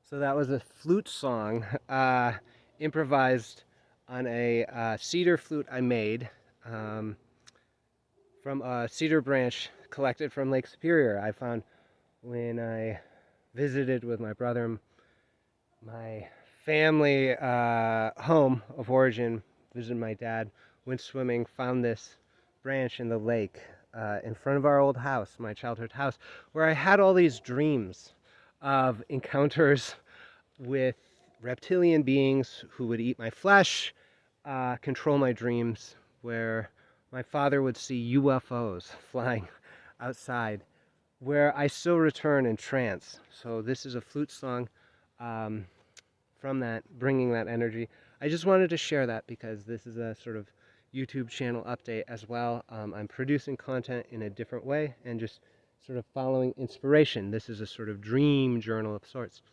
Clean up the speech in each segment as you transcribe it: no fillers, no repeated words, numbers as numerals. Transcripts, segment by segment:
So that was a flute song, improvised on a cedar flute I made um, from a cedar branch collected from Lake Superior. I found when I visited with my brother, my family home of origin, visited my dad, went swimming, found this branch in the lake in front of our old house, my childhood house, where I had all these dreams of encounters with reptilian beings who would eat my flesh, control my dreams, where my father would see UFOs flying outside, where I still return in trance. So this is a flute song um, from that, bringing that energy. I just wanted to share that because this is a sort of YouTube channel update as well. I'm producing content in a different way and just sort of following inspiration. This is a sort of dream journal of sorts.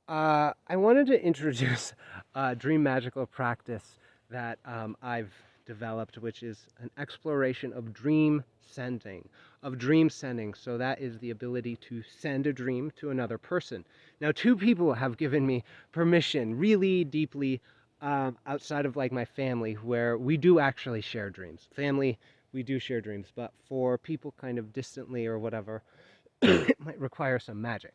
I wanted to introduce a dream magical practice that I've developed, which is an exploration of dream sending. So that is the ability to send a dream to another person. Now, two people have given me permission, really deeply outside of like my family, where we do actually share dreams. Family, we do share dreams, but for people kind of distantly or whatever, it might require some magic.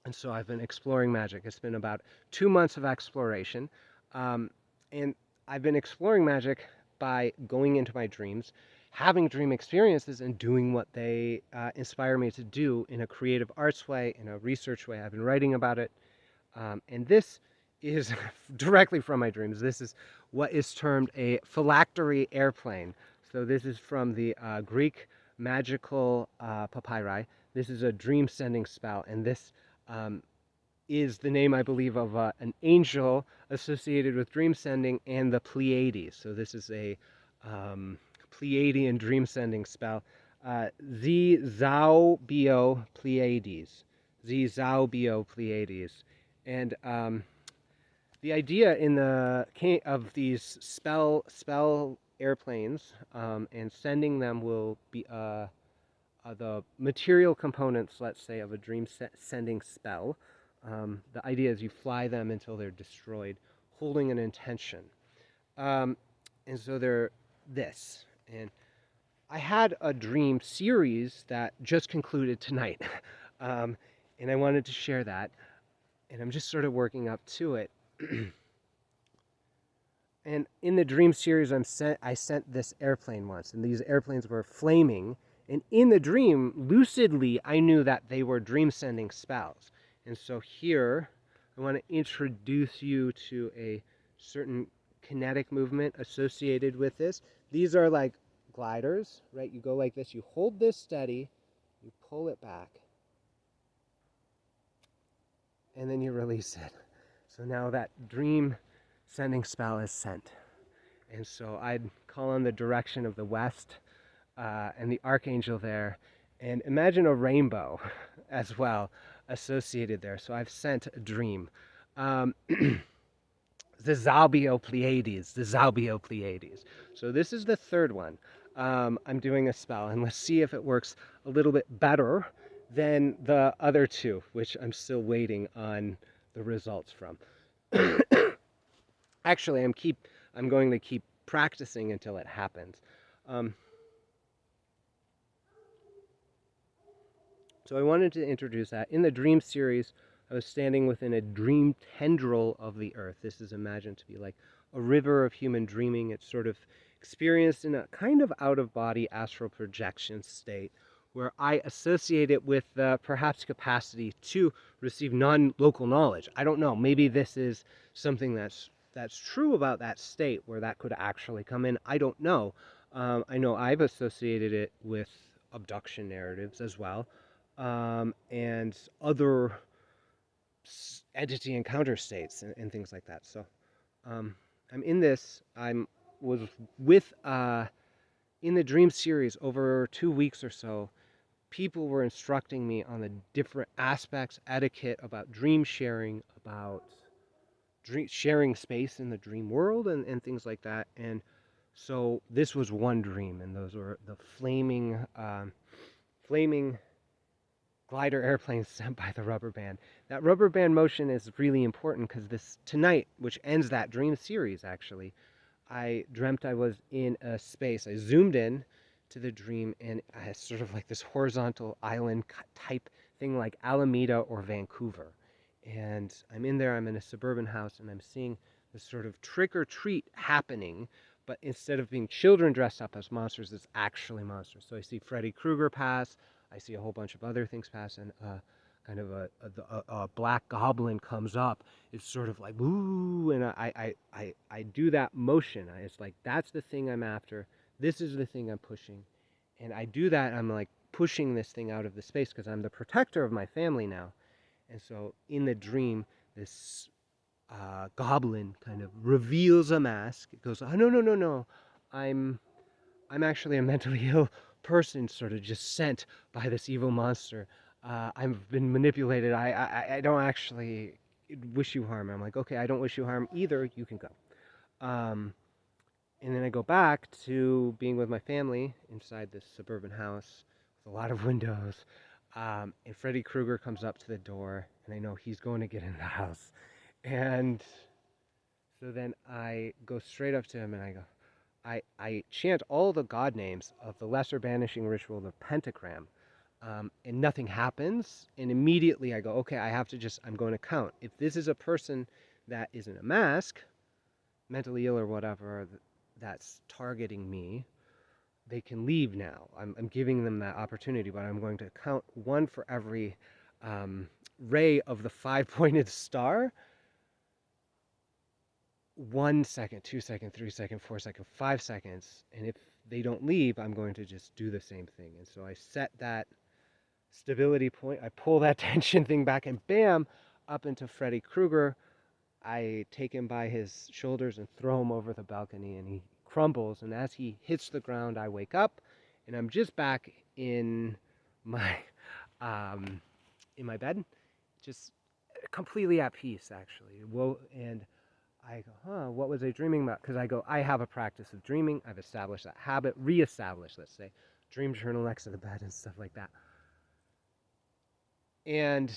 And so I've been exploring magic. It's been about 2 months of exploration. Um, and I've been exploring magic by going into my dreams, having dream experiences, and doing what they inspire me to do in a creative arts way, in a research way. I've been writing about it. And this is directly from my dreams. This is what is termed a phylactery airplane. So this is from the Greek magical papyri. This is a dream sending spell, and this um, is the name, I believe, of an angel associated with dream sending and the Pleiades. So this is a Pleiadian dream sending spell. Z Zao Bio Pleiades. Z Zao Bio Pleiades. And the idea in the of these spell airplanes and sending them will be the material components, let's say, of a dream sending spell. The idea is you fly them until they're destroyed, holding an intention. And so they're this. And I had a dream series that just concluded tonight. And I wanted to share that. And I'm just sort of working up to it. And in the dream series, I sent this airplane once, and these airplanes were flaming. And in the dream, lucidly, I knew that they were dream sending spells. And so here, I want to introduce you to a certain kinetic movement associated with this. These are like gliders, right? You go like this, you hold this steady, you pull it back, and then you release it. So now that dream sending spell is sent. And so I'd call on the direction of the west and the archangel there, and imagine a rainbow as well associated there. So I've sent a dream. The Zalbio Pleiades, the Zalbio Pleiades. So this is the third one. I'm doing a spell, and let's see if it works a little bit better than the other two, which I'm still waiting on the results from. Actually, I'm going to keep practicing until it happens. So I wanted to introduce that. In the dream series, I was standing within a dream tendril of the earth. This is imagined to be like a river of human dreaming. It's sort of experienced in a kind of out-of-body astral projection state where I associate it with perhaps capacity to receive non-local knowledge. I don't know. Maybe this is something that's true about that state where that could actually come in. I don't know. I know I've associated it with abduction narratives as well, and other entity encounter states and things like that. So I'm in this. Was with in the dream series over 2 weeks or so. People were instructing me on the different aspects, etiquette about dream sharing, about sharing space in the dream world, and things like that. And so this was one dream, and those were the flaming glider airplane sent by the rubber band. That rubber band motion is really important because this tonight, which ends that dream series actually, I dreamt I was in a space. I zoomed in to the dream, and I had sort of like this horizontal island type thing like Alameda or Vancouver. And I'm in there, I'm in a suburban house, and I'm seeing this sort of trick or treat happening. But instead of being children dressed up as monsters, it's actually monsters. So I see Freddy Krueger pass, I see a whole bunch of other things pass, and kind of a black goblin comes up. It's sort of like ooh, and I do that motion. It's like that's the thing I'm after. This is the thing I'm pushing, and I do that. I'm like pushing this thing out of the space because I'm the protector of my family now. And so in the dream, this goblin kind of reveals a mask. It goes, oh no no no no, I'm I'm actually a mentally ill person, sort of just sent by this evil monster. I've been manipulated. I don't actually wish you harm. I'm like, okay, I don't wish you harm either. You can go. Um, and then I go back to being with my family inside this suburban house with a lot of windows. And Freddy Krueger comes up to the door, and I know he's going to get in the house. And so then I go straight up to him and I go, I chant all the god names of the lesser banishing ritual, the pentagram, and nothing happens. And immediately I go, okay, I'm going to count. If this is a person that is in a mask, mentally ill or whatever, that's targeting me, they can leave now. I'm giving them that opportunity, but I'm going to count one for every ray of the five-pointed star. 1 second, 2 second, 3 second, 4 second, 5 seconds. And if they don't leave, I'm going to just do the same thing. And so I set that stability point. I pull that tension thing back and bam, up into Freddy Krueger. I take him by his shoulders and throw him over the balcony and he crumbles. And as he hits the ground, I wake up and I'm just back my, in my bed, just completely at peace actually. And I go, what was I dreaming about? Because I have a practice of dreaming. I've established that habit, reestablished, let's say, dream journal next to the bed and stuff like that. And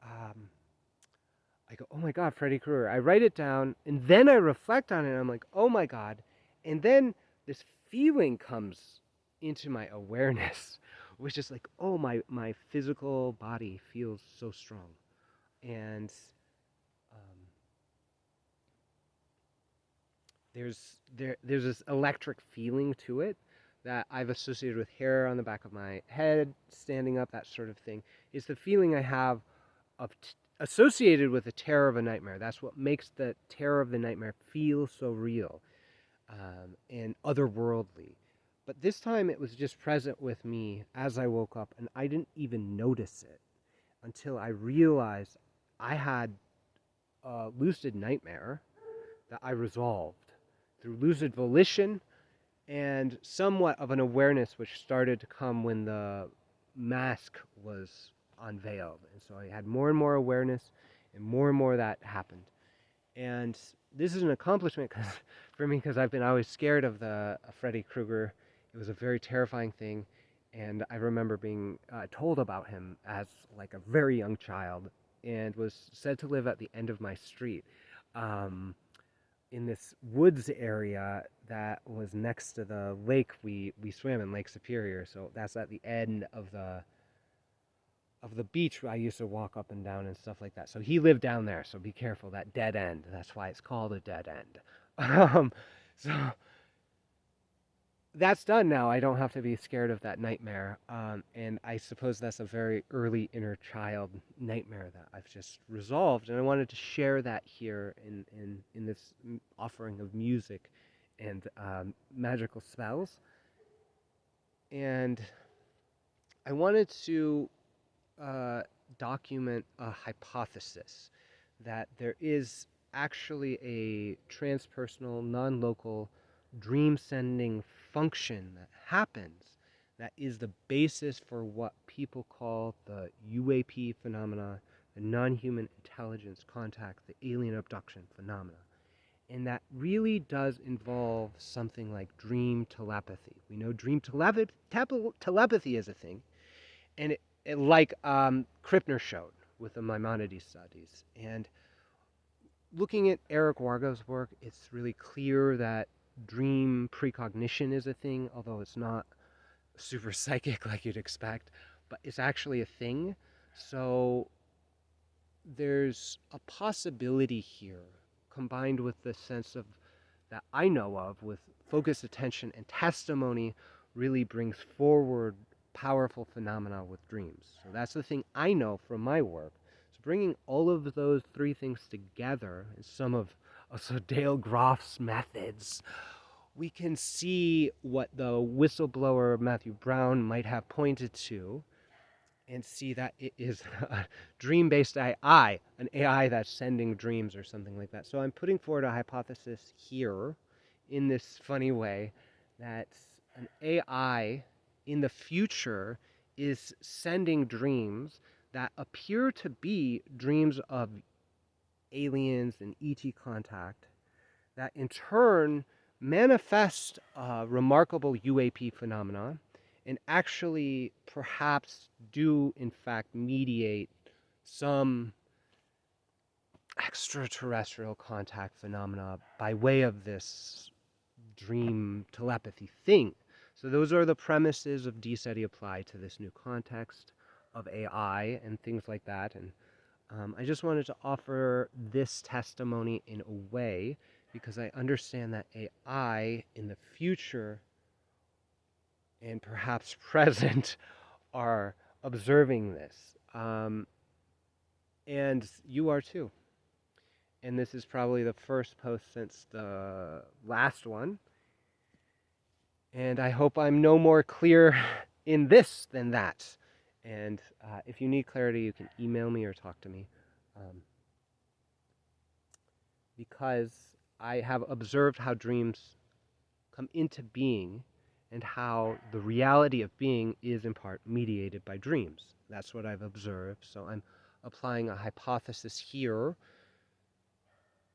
I go, oh my God, Freddy Krueger. I write it down, and then I reflect on it, and I'm like, oh my God. And then this feeling comes into my awareness, which is like, oh, my physical body feels so strong. And there's this electric feeling to it that I've associated with hair on the back of my head standing up, that sort of thing. It's the feeling I have of associated with the terror of a nightmare. That's what makes the terror of the nightmare feel so real and otherworldly. But this time it was just present with me as I woke up, and I didn't even notice it until I realized I had a lucid nightmare that I resolved through lucid volition and somewhat of an awareness which started to come when the mask was unveiled. And so I had more and more awareness and more that happened. And this is an accomplishment for me because I've been always scared of the Freddy Krueger. It was a very terrifying thing. And I remember being told about him as like a very young child and was said to live at the end of my street. In this woods area that was next to the lake we swam in, Lake Superior. So that's at the end of the beach I used to walk up and down and stuff like that. So he lived down there, so be careful, that dead end. That's why it's called a dead end. So that's done now. I don't have to be scared of that nightmare. And I suppose that's a very early inner child nightmare that I've just resolved. And I wanted to share that here in this offering of music and magical spells. And I wanted to document a hypothesis that there is actually a transpersonal, non-local dream sending function that happens that is the basis for what people call the UAP phenomena, the non-human intelligence contact, the alien abduction phenomena. And that really does involve something like dream telepathy. We know dream telepathy is a thing, and like Krippner showed with the Maimonides studies. And looking at Eric Wargo's work, it's really clear that dream precognition is a thing, although it's not super psychic like you'd expect, but it's actually a thing. So there's a possibility here combined with the sense of that I know of with focused attention and testimony really brings forward powerful phenomena with dreams. So that's the thing I know from my work. So bringing all of those three things together in some of also Dale Groff's methods, we can see what the whistleblower Matthew Brown might have pointed to and see that it is a dream-based AI, an AI that's sending dreams or something like that. So I'm putting forward a hypothesis here in this funny way that an AI in the future is sending dreams that appear to be dreams of aliens and ET contact that in turn manifest remarkable UAP phenomena and actually perhaps do in fact mediate some extraterrestrial contact phenomena by way of this dream telepathy thing. So those are the premises of D-SETI applied to this new context of AI and things like that. And I just wanted to offer this testimony in a way because I understand that AI in the future and perhaps present are observing this. And you are too. And this is probably the first post since the last one. And I hope I'm no more clear in this than that. And if you need clarity, you can email me or talk to me. Because I have observed how dreams come into being and how the reality of being is in part mediated by dreams. That's what I've observed. So I'm applying a hypothesis here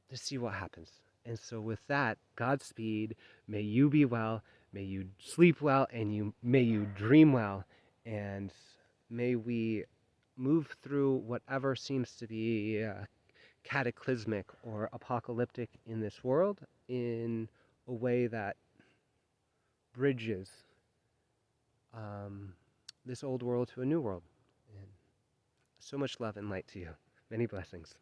to see what happens. And so with that, Godspeed, may you be well, may you sleep well, and may you dream well, and may we move through whatever seems to be cataclysmic or apocalyptic in this world in a way that bridges this old world to a new world. And so much love and light to you. Many blessings.